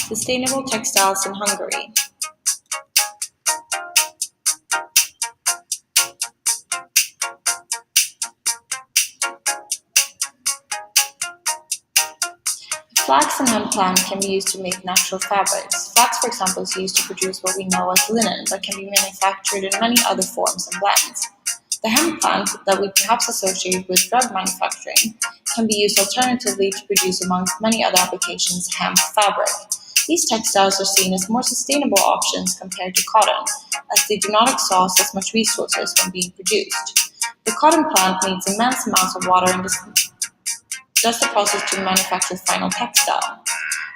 Sustainable Textiles in Hungary. The flax and hemp plant can be used to make natural fabrics. Flax, for example, is used to produce what we know as linen, but can be manufactured in many other forms and blends. The hemp plant, that we perhaps associate with drug manufacturing, can be used alternatively to produce, amongst many other applications, hemp fabric. These textiles are seen as more sustainable options compared to cotton, as they do not exhaust as much resources when being produced. The cotton plant needs immense amounts of water and thus the process to manufacture the final textile.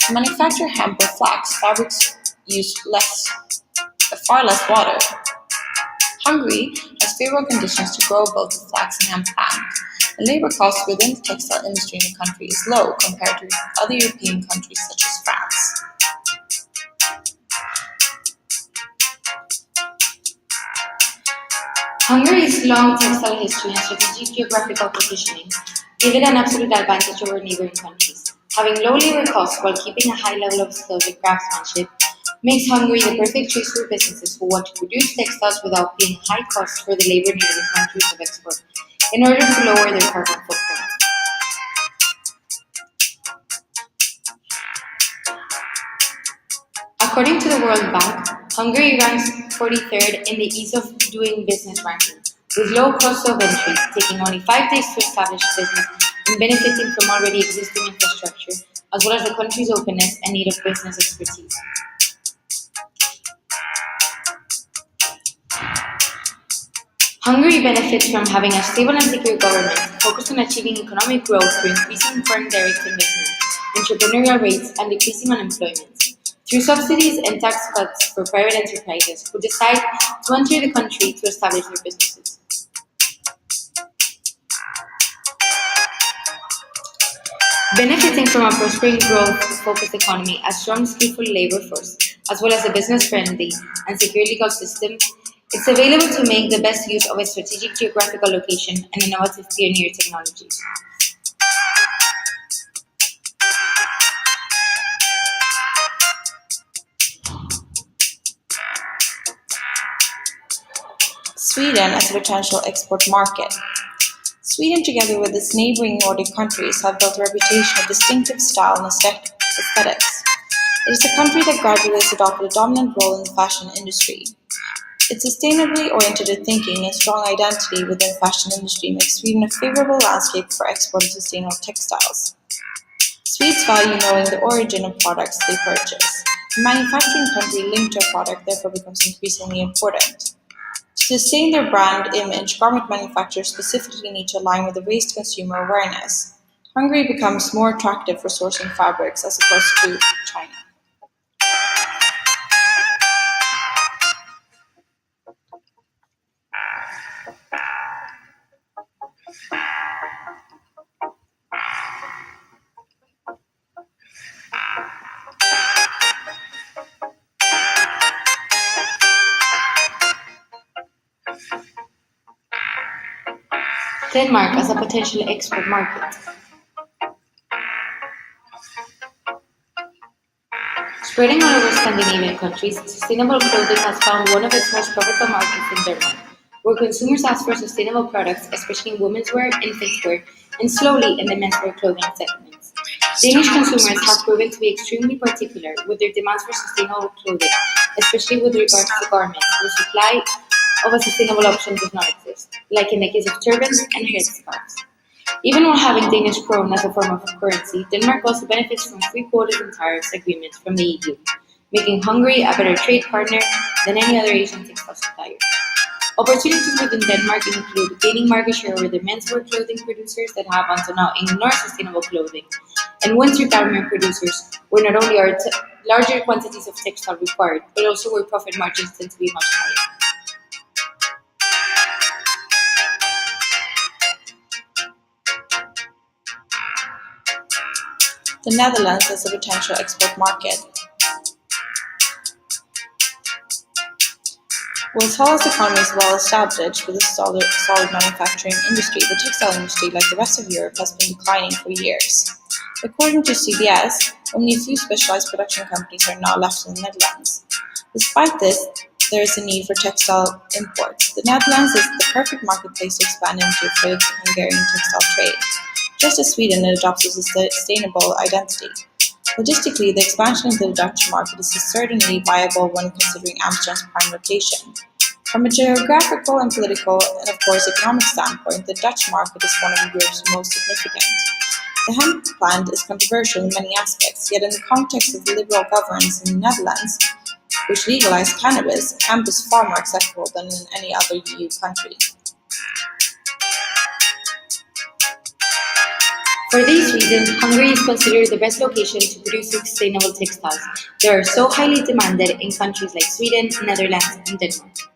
To manufacture hemp or flax, fabrics use far less water. Hungary has favorable conditions to grow both the flax and hemp plant. The labor cost within the textile industry in the country is low compared to other European countries such as France. Hungary's long textile history and strategic geographical positioning give it an absolute advantage over neighboring countries. Having low labor costs while keeping a high level of skills and craftsmanship makes Hungary the perfect choice for businesses who want to produce textiles without paying high costs for the labor near the countries of export in order to lower their carbon footprint. According to the World Bank, Hungary ranks 43rd in the ease of doing business ranking, with low cost of entry, taking only 5 days to establish a business and benefiting from already existing infrastructure, as well as the country's openness and need of business expertise. Hungary benefits from having a stable and secure government focused on achieving economic growth through increasing foreign direct investment, entrepreneurial rates, and decreasing unemployment, through subsidies and tax cuts for private enterprises who decide to enter the country to establish their businesses. Benefiting from a prospering growth-focused economy, a strong, skillful labor force, as well as a business-friendly and secure legal system, it's available to make the best use of its strategic geographical location and innovative pioneer technologies. Sweden as a potential export market. Sweden, together with its neighboring Nordic countries, have built a reputation of distinctive style and aesthetics. It is a country that gradually has adopted a dominant role in the fashion industry. Its sustainably oriented thinking and strong identity within the fashion industry makes Sweden a favorable landscape for export of sustainable textiles. Swedes value knowing the origin of products they purchase. A manufacturing country linked to a product therefore becomes increasingly important. To sustain their brand image, garment manufacturers specifically need to align with the raised consumer awareness. Hungary becomes more attractive for sourcing fabrics as opposed to China. Denmark as a potential export market. Spreading all over Scandinavian countries, sustainable clothing has found one of its most profitable markets in Denmark, where consumers ask for sustainable products, especially in women's wear, infant wear, and slowly in the menswear clothing segments. Danish consumers have proven to be extremely particular with their demands for sustainable clothing, especially with regards to garments, where supply of a sustainable option does not exist, like in the case of turbans and headscarves. Even while having Danish krone as a form of currency, Denmark also benefits from free quotas and tariffs agreements from the EU, making Hungary a better trade partner than any other Asian textile supplier. Opportunities within Denmark include gaining market share over the menswear clothing producers that have until now ignored sustainable clothing, and winter garment producers, where not only are larger quantities of textile required, but also where profit margins tend to be much higher. The Netherlands as a potential export market. While Holland's economy is well established with a solid manufacturing industry, the textile industry, like the rest of Europe, has been declining for years. According to CBS, only a few specialized production companies are now left in the Netherlands. Despite this, there is a need for textile imports. The Netherlands is the perfect marketplace to expand into for the Hungarian textile trade. Just as Sweden adopts a sustainable identity. Logistically, the expansion into the Dutch market is certainly viable when considering Amsterdam's prime location. From a geographical and political, and of course economic standpoint, the Dutch market is one of Europe's most significant. The hemp plant is controversial in many aspects, yet in the context of the liberal governance in the Netherlands, which legalized cannabis, hemp is far more acceptable than in any other EU country. For these reasons, Hungary is considered the best location to produce sustainable textiles. They are so highly demanded in countries like Sweden, Netherlands, and Denmark.